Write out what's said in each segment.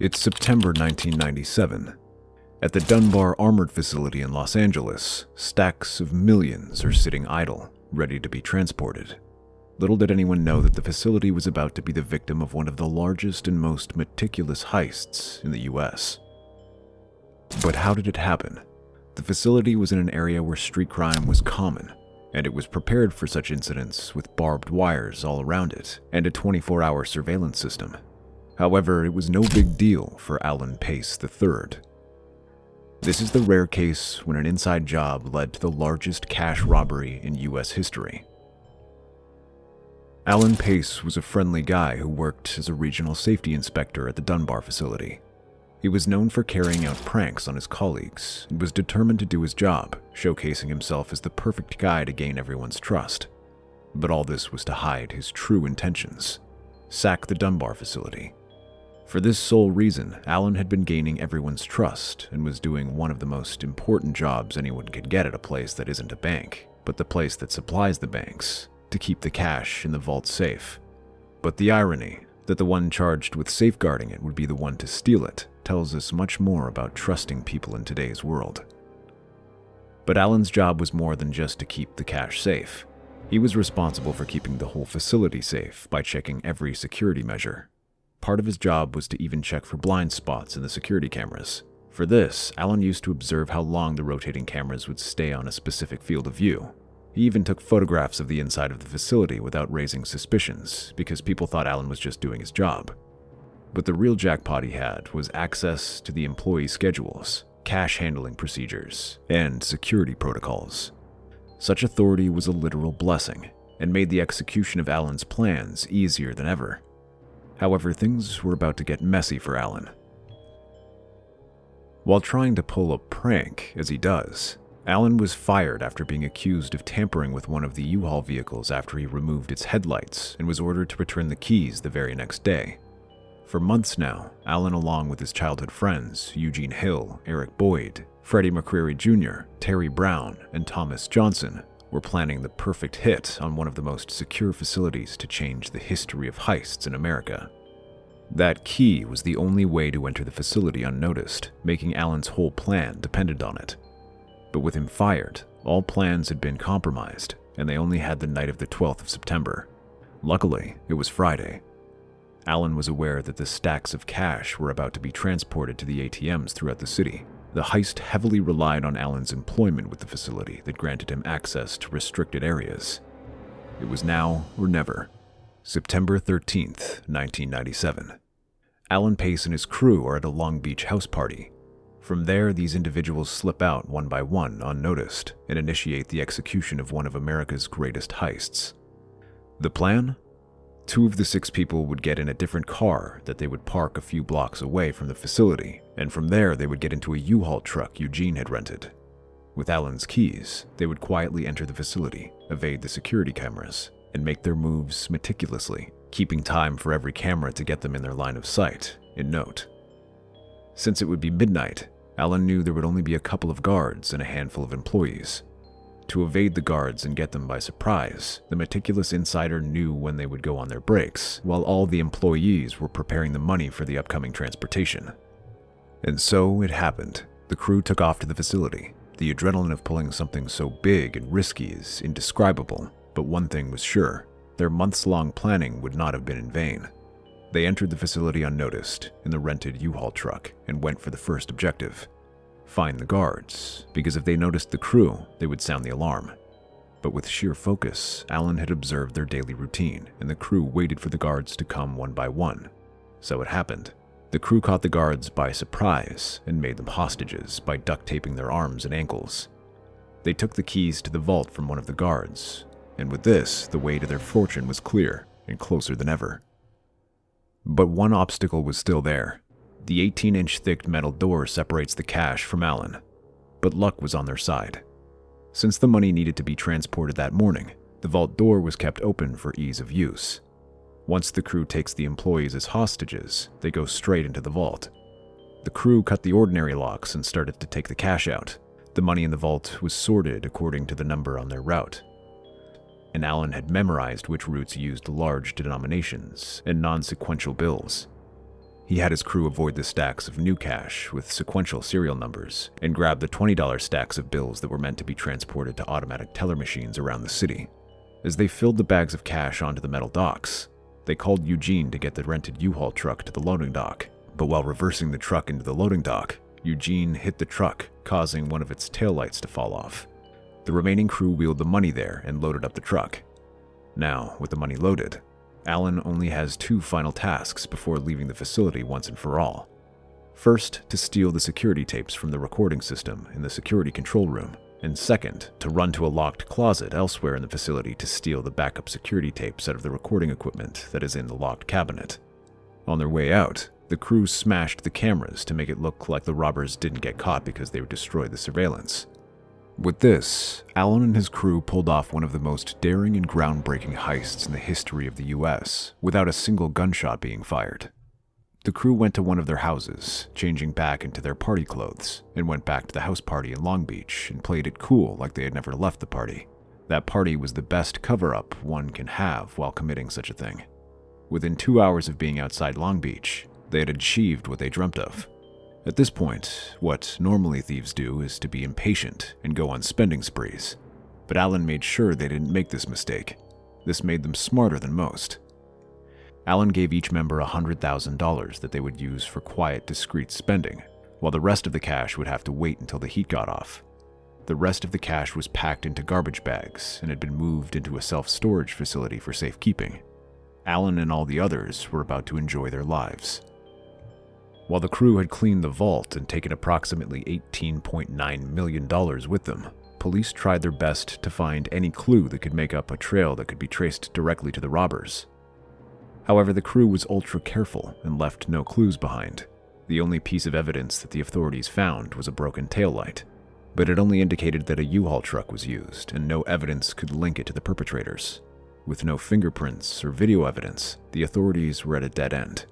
It's September 1997. At the Dunbar armored facility in Los Angeles, stacks of millions are sitting idle, ready to be transported. Little did anyone know that the facility was about to be the victim of one of the largest and most meticulous heists in the US. But how did it happen? The facility was in an area where street crime was common, and it was prepared for such incidents with barbed wires all around it and a 24-hour surveillance system. However, it was no big deal for Alan Pace III. This is the rare case when an inside job led to the largest cash robbery in US history. Alan Pace was a friendly guy who worked as a regional safety inspector at the Dunbar facility. He was known for carrying out pranks on his colleagues and was determined to do his job, showcasing himself as the perfect guy to gain everyone's trust. But all this was to hide his true intentions: sack the Dunbar facility. For this sole reason, Alan had been gaining everyone's trust and was doing one of the most important jobs anyone could get at a place that isn't a bank, but the place that supplies the banks, to keep the cash in the vault safe. But the irony that the one charged with safeguarding it would be the one to steal it tells us much more about trusting people in today's world. But Alan's job was more than just to keep the cash safe. He was responsible for keeping the whole facility safe by checking every security measure. Part of his job was to even check for blind spots in the security cameras. For this, Alan used to observe how long the rotating cameras would stay on a specific field of view. He even took photographs of the inside of the facility without raising suspicions, because people thought Alan was just doing his job. But the real jackpot he had was access to the employee schedules, cash handling procedures, and security protocols. Such authority was a literal blessing, and made the execution of Alan's plans easier than ever. However, things were about to get messy for Alan. While trying to pull a prank, as he does, Alan was fired after being accused of tampering with one of the U-Haul vehicles after he removed its headlights and was ordered to return the keys the very next day. For months now, Alan, along with his childhood friends, Eugene Hill, Eric Boyd, Freddie McCreary Jr., Terry Brown, and Thomas Johnson, were planning the perfect hit on one of the most secure facilities to change the history of heists in America. That key was the only way to enter the facility unnoticed, making Alan's whole plan dependent on it. But with him fired, all plans had been compromised, and they only had the night of the 12th of September. Luckily, it was Friday. Alan was aware that the stacks of cash were about to be transported to the ATMs throughout the city. The heist heavily relied on Alan's employment with the facility that granted him access to restricted areas. It was now or never. September 13th, 1997. Alan Pace and his crew are at a Long Beach house party. From there, these individuals slip out one by one unnoticed and initiate the execution of one of America's greatest heists. The plan? 2 of the 6 people would get in a different car that they would park a few blocks away from the facility, and from there they would get into a U-Haul truck Eugene had rented. With Alan's keys, they would quietly enter the facility, evade the security cameras, and make their moves meticulously, keeping time for every camera to get them in their line of sight, in note. Since it would be midnight, Alan knew there would only be a couple of guards and a handful of employees. To evade the guards and get them by surprise, the meticulous insider knew when they would go on their breaks, while all the employees were preparing the money for the upcoming transportation. And so it happened. The crew took off to the facility. The adrenaline of pulling something so big and risky is indescribable, but one thing was sure: their months-long planning would not have been in vain. They entered the facility unnoticed in the rented U-Haul truck and went for the first objective: find the guards, because if they noticed the crew, they would sound the alarm. But with sheer focus, Alan had observed their daily routine, and the crew waited for the guards to come one by one. So it happened. The crew caught the guards by surprise and made them hostages by duct taping their arms and ankles. They took the keys to the vault from one of the guards, and with this, the way to their fortune was clear and closer than ever. But one obstacle was still there. The 18-inch thick metal door separates the cash from Alan, but luck was on their side. Since the money needed to be transported that morning, the vault door was kept open for ease of use. Once the crew takes the employees as hostages, they go straight into the vault. The crew cut the ordinary locks and started to take the cash out. The money in the vault was sorted according to the number on their route. And Alan had memorized which routes used large denominations and non-sequential bills. He had his crew avoid the stacks of new cash with sequential serial numbers and grab the $20 stacks of bills that were meant to be transported to automatic teller machines around the city. As they filled the bags of cash onto the metal docks, they called Eugene to get the rented U-Haul truck to the loading dock. But while reversing the truck into the loading dock, Eugene hit the truck, causing one of its taillights to fall off. The remaining crew wheeled the money there and loaded up the truck. Now, with the money loaded, Alan only has two final tasks before leaving the facility once and for all. First, to steal the security tapes from the recording system in the security control room, and second, to run to a locked closet elsewhere in the facility to steal the backup security tapes out of the recording equipment that is in the locked cabinet. On their way out, the crew smashed the cameras to make it look like the robbers didn't get caught because they destroyed the surveillance. With this, Alan and his crew pulled off one of the most daring and groundbreaking heists in the history of the US, without a single gunshot being fired. The crew went to one of their houses, changing back into their party clothes, and went back to the house party in Long Beach and played it cool like they had never left the party. That party was the best cover-up one can have while committing such a thing. Within 2 hours of being outside Long Beach, they had achieved what they dreamt of. At this point, what normally thieves do is to be impatient and go on spending sprees. But Alan made sure they didn't make this mistake. This made them smarter than most. Alan gave each member $100,000 that they would use for quiet, discreet spending, while the rest of the cash would have to wait until the heat got off. The rest of the cash was packed into garbage bags and had been moved into a self-storage facility for safekeeping. Alan and all the others were about to enjoy their lives. While the crew had cleaned the vault and taken approximately $18.9 million with them, police tried their best to find any clue that could make up a trail that could be traced directly to the robbers. However, the crew was ultra careful and left no clues behind. The only piece of evidence that the authorities found was a broken taillight, but it only indicated that a U-Haul truck was used and no evidence could link it to the perpetrators. With no fingerprints or video evidence, the authorities were at a dead end.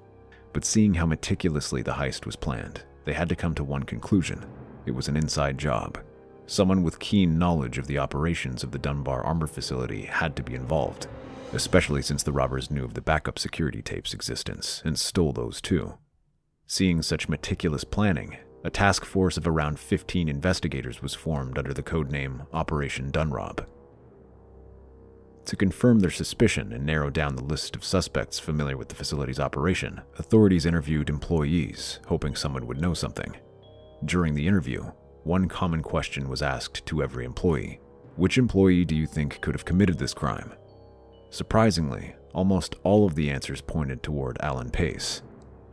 But seeing how meticulously the heist was planned, they had to come to one conclusion. It was an inside job. Someone with keen knowledge of the operations of the Dunbar armor facility had to be involved, especially since the robbers knew of the backup security tapes' existence and stole those too. Seeing such meticulous planning, a task force of around 15 investigators was formed under the codename Operation Dunbar. To confirm their suspicion and narrow down the list of suspects familiar with the facility's operation, authorities interviewed employees, hoping someone would know something. During the interview, one common question was asked to every employee. Which employee do you think could have committed this crime? Surprisingly, almost all of the answers pointed toward Alan Pace.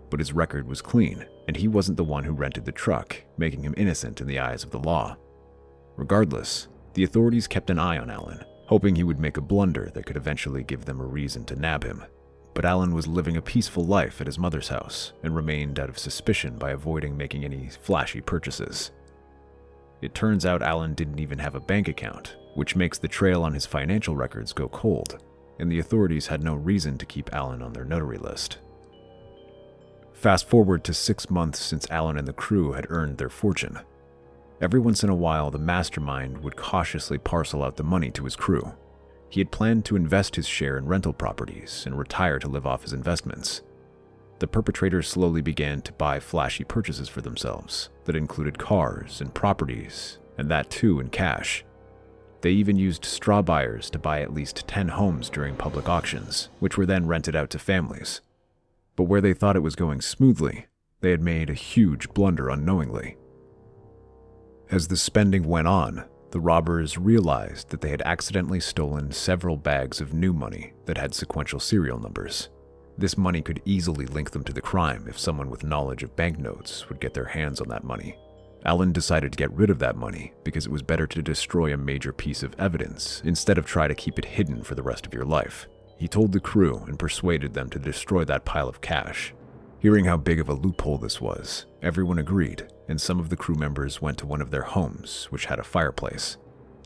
But his record was clean, and he wasn't the one who rented the truck, making him innocent in the eyes of the law. Regardless, the authorities kept an eye on Alan, hoping he would make a blunder that could eventually give them a reason to nab him. But Alan was living a peaceful life at his mother's house and remained out of suspicion by avoiding making any flashy purchases. It turns out Alan didn't even have a bank account, which makes the trail on his financial records go cold, and the authorities had no reason to keep Alan on their notary list. Fast forward to 6 months since Alan and the crew had earned their fortune. Every once in a while, the mastermind would cautiously parcel out the money to his crew. He had planned to invest his share in rental properties and retire to live off his investments. The perpetrators slowly began to buy flashy purchases for themselves that included cars and properties, and that too in cash. They even used straw buyers to buy at least 10 homes during public auctions, which were then rented out to families. But where they thought it was going smoothly, they had made a huge blunder unknowingly. As the spending went on, the robbers realized that they had accidentally stolen several bags of new money that had sequential serial numbers. This money could easily link them to the crime if someone with knowledge of banknotes would get their hands on that money. Alan decided to get rid of that money because it was better to destroy a major piece of evidence instead of try to keep it hidden for the rest of your life. He told the crew and persuaded them to destroy that pile of cash. Hearing how big of a loophole this was, everyone agreed, and some of the crew members went to one of their homes, which had a fireplace.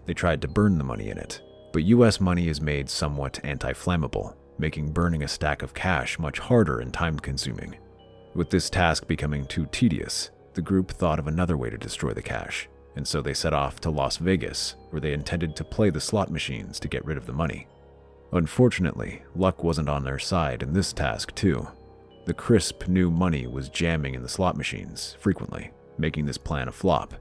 They tried to burn the money in it, but US money is made somewhat anti-flammable, making burning a stack of cash much harder and time-consuming. With this task becoming too tedious, the group thought of another way to destroy the cash, and so they set off to Las Vegas, where they intended to play the slot machines to get rid of the money. Unfortunately, luck wasn't on their side in this task too. The crisp new money was jamming in the slot machines frequently, making this plan a flop.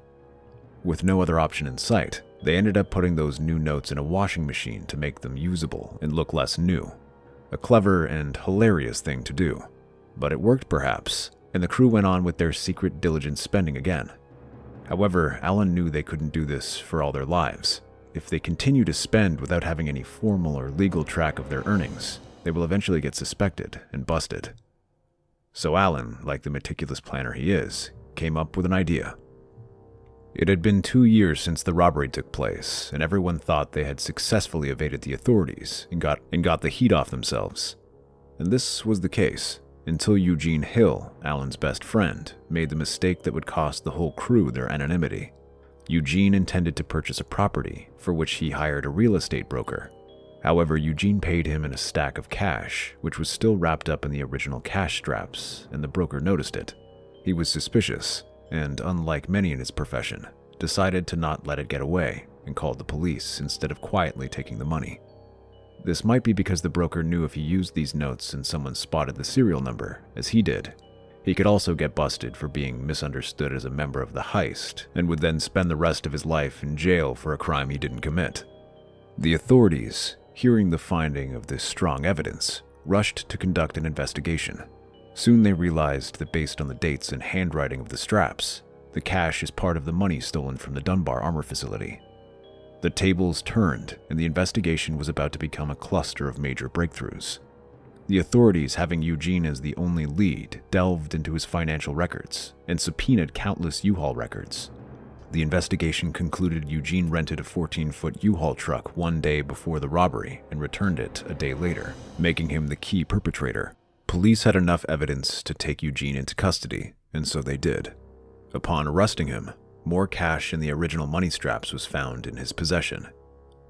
With no other option in sight, they ended up putting those new notes in a washing machine to make them usable and look less new. A clever and hilarious thing to do. But it worked perhaps, and the crew went on with their secret diligent spending again. However, Allen knew they couldn't do this for all their lives. If they continue to spend without having any formal or legal track of their earnings, they will eventually get suspected and busted. So Allen, like the meticulous planner he is, came up with an idea. It had been 2 years since the robbery took place, and everyone thought they had successfully evaded the authorities and got the heat off themselves. And this was the case, until Eugene Hill, Allen's best friend, made the mistake that would cost the whole crew their anonymity. Eugene intended to purchase a property, for which he hired a real estate broker. However, Eugene paid him in a stack of cash, which was still wrapped up in the original cash straps, and the broker noticed it. He was suspicious, and unlike many in his profession, decided to not let it get away and called the police instead of quietly taking the money. This might be because the broker knew if he used these notes and someone spotted the serial number, as he did, he could also get busted for being misunderstood as a member of the heist and would then spend the rest of his life in jail for a crime he didn't commit. The authorities, hearing the finding of this strong evidence, rushed to conduct an investigation. Soon they realized that based on the dates and handwriting of the straps, the cash is part of the money stolen from the Dunbar armor facility. The tables turned, and the investigation was about to become a cluster of major breakthroughs. The authorities, having Eugene as the only lead, delved into his financial records and subpoenaed countless U-Haul records. The investigation concluded Eugene rented a 14-foot U-Haul truck one day before the robbery and returned it a day later, making him the key perpetrator. Police had enough evidence to take Eugene into custody, and so they did. Upon arresting him, more cash in the original money straps was found in his possession.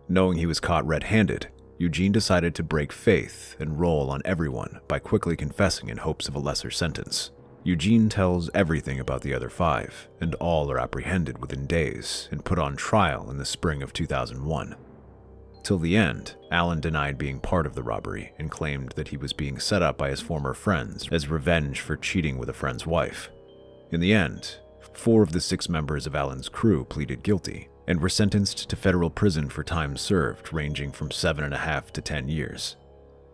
Knowing he was caught red-handed, Eugene decided to break faith and roll on everyone by quickly confessing in hopes of a lesser sentence. Eugene tells everything about the other 5, and all are apprehended within days and put on trial in the spring of 2001. Till the end, Allen denied being part of the robbery and claimed that he was being set up by his former friends as revenge for cheating with a friend's wife. In the end, 4 of the 6 members of Allen's crew pleaded guilty and were sentenced to federal prison for time served ranging from 7.5 to 10 years.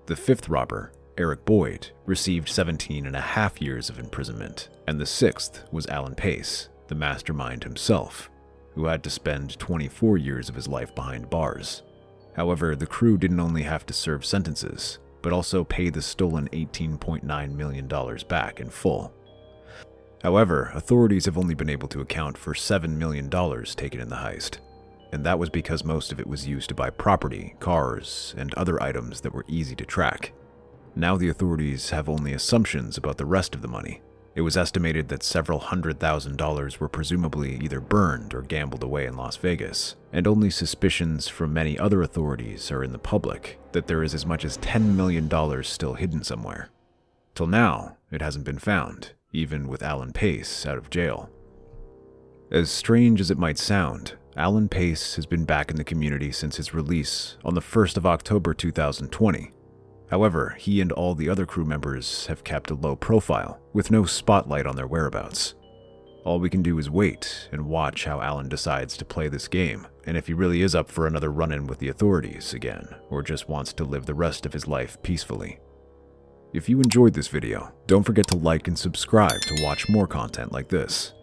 The 5th robber, Eric Boyd, received 17.5 years of imprisonment, and the 6th was Allen Pace, the mastermind himself, who had to spend 24 years of his life behind bars. However, the crew didn't only have to serve sentences, but also pay the stolen $18.9 million back in full. However, authorities have only been able to account for $7 million taken in the heist, and that was because most of it was used to buy property, cars, and other items that were easy to track. Now the authorities have only assumptions about the rest of the money. It was estimated that several $100,000 were presumably either burned or gambled away in Las Vegas, and only suspicions from many other authorities are in the public that there is as much as $10 million still hidden somewhere. Till now, it hasn't been found, even with Allen Pace out of jail. As strange as it might sound, Allen Pace has been back in the community since his release on the 1st of October 2020. However, he and all the other crew members have kept a low profile, with no spotlight on their whereabouts. All we can do is wait and watch how Allen decides to play this game, and if he really is up for another run-in with the authorities again, or just wants to live the rest of his life peacefully. If you enjoyed this video, don't forget to like and subscribe to watch more content like this.